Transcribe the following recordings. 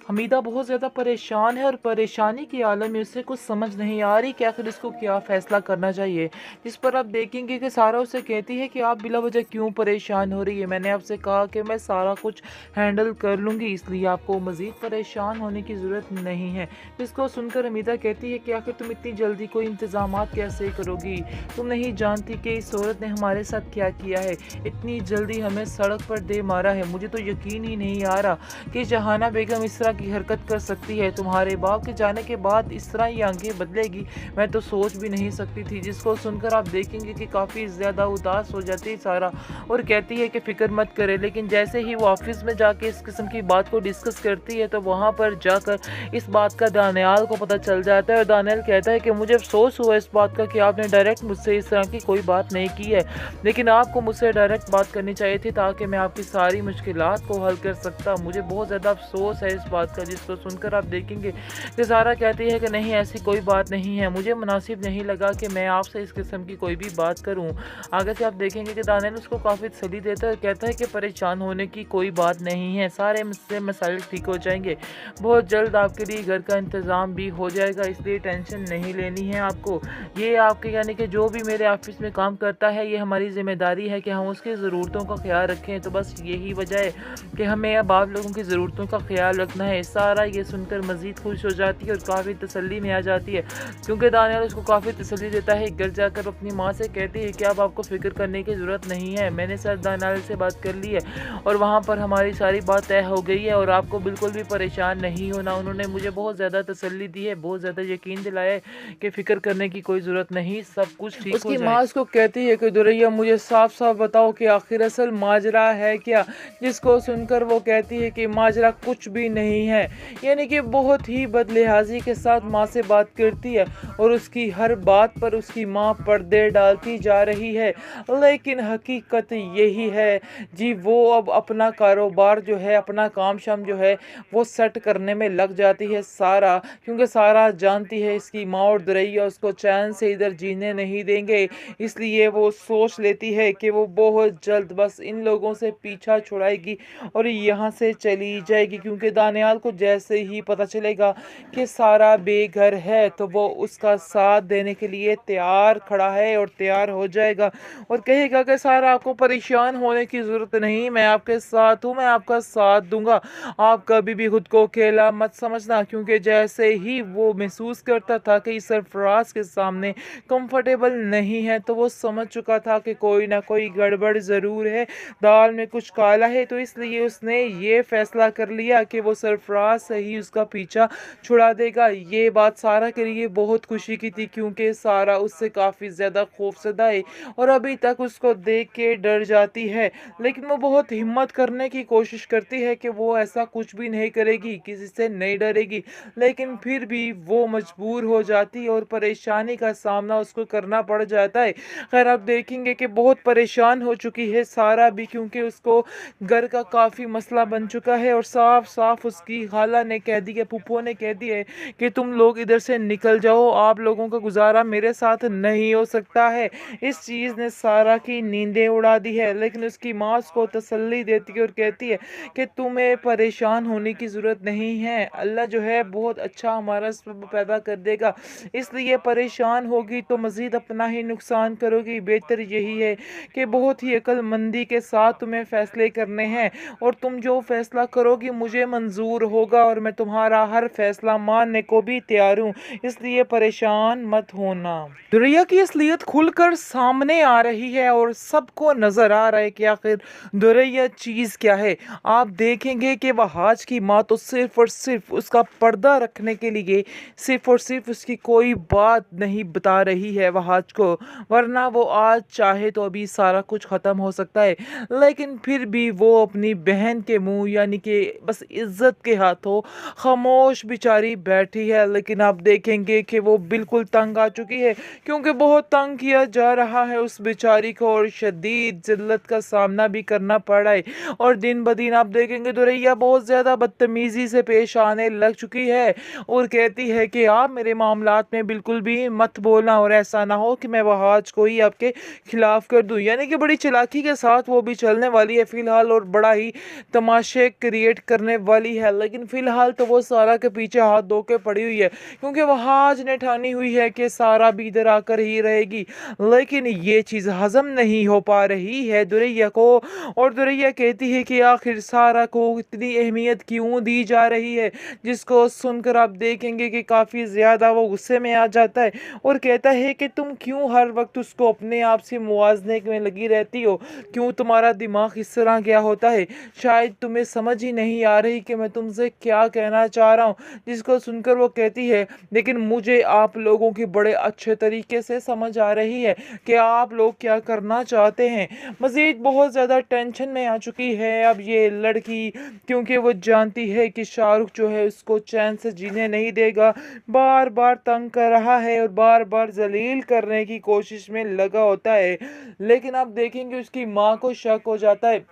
हमीदा बहुत ज़्यादा परेशान है और परेशानी के आलम में उसे कुछ समझ नहीं आ रही कि आखिर उसको क्या फ़ैसला करना चाहिए। जिस पर आप देखेंगे कि सारा उसे कहती है कि आप बिला वजह क्यों परेशान हो रही है, मैंने आपसे कहा कि मैं सारा कुछ हैंडल कर लूँगी, इसलिए आपको मज़ीद परेशान होने की ज़रूरत नहीं है। जिसको सुनकर हमीदा कहती है कि आखिर तुम इतनी जल्दी कोई इंतज़ामात कैसे करोगी, तुम नहीं जानती कि इस औरत ने हमारे साथ क्या किया है, इतनी जल्दी हमें सड़क पर दे मारा है। मुझे तो यकीन ही नहीं आ रहा कि जहाना बेगम इस तरह की हरकत कर सकती है, तुम्हारे बाप के जाने के बाद इस तरह ये आंखें बदलेगी, मैं तो सोच भी नहीं सकती थी। जिसको सुनकर आप देखेंगे कि काफ़ी ज़्यादा उदास हो जाती है सारा और कहती है कि फ़िक्र मत करे। लेकिन जैसे ही वो ऑफिस में जाके इस किस्म की बात को डिस्कस करती है तो वहाँ पर जाकर इस बात का दानियाल को पता चल जाता है और दानियाल कहता है कि मुझे अफसोस हुआ इस बात का कि आपने डायरेक्ट मुझसे इस तरह की कोई बात नहीं की है, लेकिन आपको मुझसे डायरेक्ट बात करनी चाहिए थी ताकि मैं आपकी सारी मुश्किलात को हल कर सकता। मुझे बहुत ज़्यादा अफसोस है इस बात का। जिसको सुनकर आप देखेंगे कि सारा कहती है कि नहीं, ऐसी कोई बात नहीं है, मुझे मुनासिब नहीं लगा कि मैं आपसे इस किस्म की कोई भी बात करूं। आगे से आप देखेंगे कि दानियाल उसको काफ़ी तसल्ली देता है और कहता है कि परेशान होने की कोई बात नहीं है, सारे मुझसे मसाइल ठीक हो जाएंगे, बहुत जल्द आपके लिए घर का इंतज़ाम भी हो जाएगा, इसलिए टेंशन नहीं लेनी है आपको। ये आपके यानी कि जो भी मेरे ऑफिस में काम करता है ये हमारी ज़िम्मेदारी है कि हम उसकी ज़रूरतों का ख्याल रखें, तो बस यही वजह है कि हमें अब आप लोगों की ज़रूरतों का ख्याल रखना है। सारा ये सुनकर मज़ीद खुश हो जाती है और काफ़ी तसल्ली में आ जाती है, क्योंकि दानियाल उसको काफ़ी तसल्ली देता है। घर जाकर अपनी माँ से कहती है कि अब आपको फ़िक्र करने की ज़रूरत नहीं है, मैंने सर दानियाल से बात कर ली है और वहाँ पर हमारी सारी बात तय हो गई है और आपको बिल्कुल भी परेशान नहीं होना। उन्होंने मुझे बहुत ज़्यादा तसल्ली दी है, बहुत ज़्यादा यकीन दिलाया है कि फ़िक्र करने की कोई ज़रूरत नहीं, सब कुछ ठीक हो उसकी जाए। माँ उसको कहती है कि दुरैया मुझे साफ साफ बताओ कि आखिर असल माजरा है क्या। जिसको सुनकर वो कहती है कि माजरा कुछ भी नहीं है, यानी कि बहुत ही बदलिहाजी के साथ माँ से बात करती है और उसकी हर बात पर उसकी माँ पर्दे डालती जा रही है। लेकिन हकीकत यही है जी, वो अब अपना कारोबार जो है, अपना काम शाम जो है वो सेट करने में लग जाती है सारा, क्योंकि सारा जानती है इसकी माँ और दुरैया उसको चैन से इधर जीने नहीं देंगे। इसलिए वो सोच लेती है कि वो बहुत जल्द बस इन लोगों से पीछा छुड़ाएगी और यहाँ से चली जाएगी, क्योंकि दानियाल को जैसे ही पता चलेगा कि सारा बेघर है तो वो उसका साथ देने के लिए तैयार खड़ा है और तैयार हो जाएगा और कहेगा कि सारा आपको परेशान होने की ज़रूरत नहीं, मैं आपके साथ हूँ, मैं आपका साथ दूंगा, आप कभी भी खुद को अकेला मत समझना। क्योंकि जैसे ही वो महसूस करता था कि इस सरफराज के सामने कंफर्टेबल नहीं है तो वो समझ चुका था कि कोई ना कोई गड़बड़ ज़रूर है, दाल में कुछ काला है, तो इसलिए उसने ये फैसला कर लिया कि वो सरफराज से ही उसका पीछा छुड़ा देगा। ये बात सारा के लिए बहुत खुशी की थी, क्योंकि सारा उससे काफ़ी ज़्यादा खौफजदा है और अभी तक उसको देख के डर जाती है। लेकिन वो बहुत हिम्मत करने की कोशिश करती है कि वो ऐसा कुछ भी नहीं करेगी, किसी से नहीं डरेगी, लेकिन फिर भी वो मजबूर हो जाती है और परेशानी का सामना उसको करना पड़ जाता है। खैर आप देखेंगे कि बहुत परेशान हो चुकी है सारा भी, क्योंकि उसको घर का काफ़ी मसला बन चुका है और साफ साफ उसकी खाला ने कह दी है, फूफो ने कह दी है कि तुम लोग इधर से निकल जाओ, आप लोगों का गुजारा मेरे साथ नहीं हो सकता है। इस चीज़ ने सारा की नींदें उड़ा दी है, लेकिन उसकी माँ उसको तसल्ली देती है और कहती है कि तुम्हें परेशान होने की ज़रूरत नहीं है, अल्लाह जो है बहुत अच्छा हमारा सबब पैदा कर देगा, इसलिए परेशान होगी तो मज़ीद अपना ही नुकसान करोगी। बेहतर यही है कि बहुत ही अक्लमंदी के साथ तुम्हें फ़ैसले करने हैं और तुम जो फ़ैसला करोगी मुझे मंजूर होगा और मैं तुम्हारा हर फैसला मानने को भी तैयार हूँ, इसलिए परेशान मत होना। दुनिया की असलियत खुलकर सामने आ रही है और सबको नज़र आ रहा है कि आखिर दुरैया चीज़ क्या है। आप देखेंगे कि वहाज की माँ तो सिर्फ और सिर्फ उसका पर्दा रखने के लिए सिर्फ और सिर्फ उसकी कोई बात नहीं बता रही है वहाज को, वरना वो आज चाहे तो अभी सारा कुछ ख़त्म हो सकता है, लेकिन फिर भी वो अपनी बहन के मुंह यानी कि बस इज्जत के हाथों खामोश बेचारी बैठी है। लेकिन आप देखेंगे कि वो बिल्कुल तंग आ चुकी है, क्योंकि बहुत तंग किया जा रहा है उस बेचारी को और शदीद जिल्लत का सामना भी करना पड़ रहा है। और दिन ब दिन आप देखेंगे दुरैया बहुत ज़्यादा बदतमीज़ी से पेश आने लग चुकी है और कहती है कि आप मेरे मामलात में बिल्कुल भी मत बोलना और ऐसा ना हो कि मैं वहाज को ही आपके खिलाफ कर दूं। यानी कि बड़ी चालाकी के साथ वो भी चलने वाली है फ़िलहाल और बड़ा ही तमाशे क्रिएट करने वाली है। लेकिन फ़िलहाल तो वो सारा के पीछे हाथ धो के पड़ी हुई है, क्योंकि वह आज ने ठानी हुई है कि सारा भी इधर आकर ही रहेगी। लेकिन ये चीज़ हज़म नहीं हो पा रही है दुरैया को, और दुरैया कहती है कि आखिर सारा को इतनी अहमियत क्यों दी जा रही है, जिसको सुनकर आप देखेंगे कि काफ़ी ज़्यादा वो गुस्से में आ जाता है और कहता है कि तुम क्यों हर वक्त उसको अपने आप से मुआवजे में लगी रहती हो, क्यों तुम्हारा दिमाग इस तरह गया होता है, शायद तुम्हें समझ ही नहीं आ रही कि मैं तुमसे क्या कहना चाह रहा हूँ। जिसको सुनकर वो कहती है, लेकिन मुझे आप लोगों की बड़े अच्छे तरीके से समझ आ रही है कि आप लोग क्या करना चाहते हैं। मज़ीद बहुत ज़्यादा टेंशन में आ चुकी है अब ये लड़की, क्योंकि वो जानती है कि शाहरुख जो है उसको चैन से जीने नहीं देगा, बार बार तंग कर रहा है और बार बार जलील करने की कोशिश में लगा होता है। लेकिन आप देखेंगे उसकी माँ को शक हो जाता है।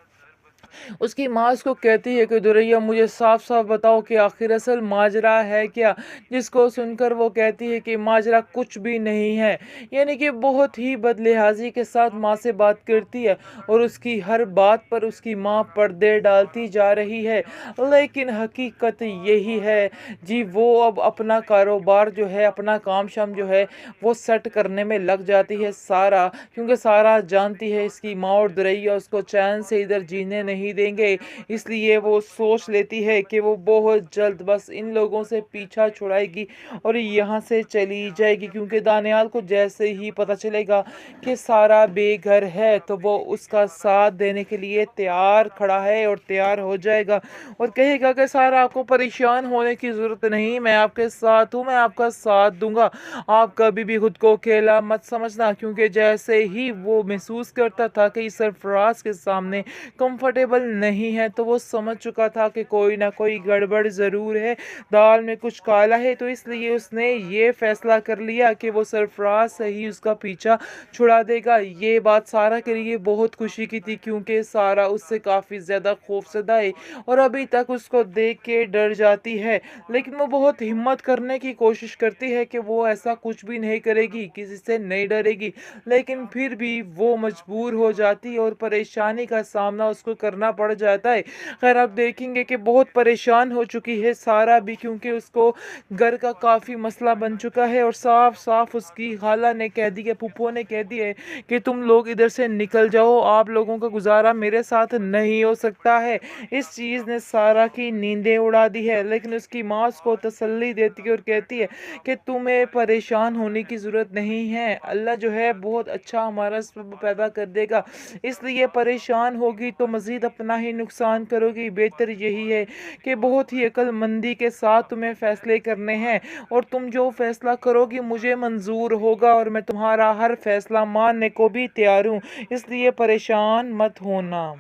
उसकी माँ उसको कहती है कि दुरैया मुझे साफ साफ बताओ कि आखिर असल माजरा है क्या। जिसको सुनकर वो कहती है कि माजरा कुछ भी नहीं है, यानी कि बहुत ही बदलिहाजी के साथ माँ से बात करती है और उसकी हर बात पर उसकी माँ पर्दे डालती जा रही है। लेकिन हकीकत यही है जी, वो अब अपना कारोबार जो है, अपना काम शाम जो है वो सेट करने में लग जाती है सारा, क्योंकि सारा जानती है इसकी माँ और दुरैया उसको चैन से इधर जीने नहीं देंगे। इसलिए वो सोच लेती है कि वो बहुत जल्द बस इन लोगों से पीछा छुड़ाएगी और यहाँ से चली जाएगी, क्योंकि दानियाल को जैसे ही पता चलेगा कि सारा बेघर है तो वो उसका साथ देने के लिए तैयार खड़ा है और तैयार हो जाएगा और कहेगा कि सारा, आपको परेशान होने की ज़रूरत नहीं, मैं आपके साथ हूँ, मैं आपका साथ दूंगा। आप कभी भी खुद को अकेला मत समझना, क्योंकि जैसे ही वो महसूस करता था कि इस सरफराज के सामने कंफर्टेबल नहीं है तो वो समझ चुका था कि कोई ना कोई गड़बड़ ज़रूर है, दाल में कुछ काला है। तो इसलिए उसने ये फैसला कर लिया कि वो सरफराज से ही उसका पीछा छुड़ा देगा। ये बात सारा के लिए बहुत खुशी की थी, क्योंकि सारा उससे काफ़ी ज़्यादा खौफजदा है और अभी तक उसको देख के डर जाती है। लेकिन वो बहुत हिम्मत करने की कोशिश करती है कि वो ऐसा कुछ भी नहीं करेगी, किसी से नहीं डरेगी, लेकिन फिर भी वो मजबूर हो जाती है और परेशानी का सामना उसको करना पड़ जाता है। खैर आप देखेंगे कि बहुत परेशान हो चुकी है सारा भी, क्योंकि उसको घर का काफ़ी मसला बन चुका है और साफ साफ उसकी खाला ने कह दी है, फूफो ने कह दी है कि तुम लोग इधर से निकल जाओ, आप लोगों का गुजारा मेरे साथ नहीं हो सकता है। इस चीज़ ने सारा की नींदें उड़ा दी है। लेकिन उसकी माँ उसको तसल्ली देती है और कहती है कि तुम्हें परेशान होने की ज़रूरत नहीं है, अल्लाह जो है बहुत अच्छा हमारा सबब पैदा कर देगा, इसलिए परेशान होगी तो मज़ीद अपना ही नुकसान करोगी। बेहतर यही है कि बहुत ही अक्लमंदी के साथ तुम्हें फ़ैसले करने हैं और तुम जो फ़ैसला करोगी मुझे मंजूर होगा और मैं तुम्हारा हर फ़ैसला मानने को भी तैयार हूँ, इसलिए परेशान मत होना।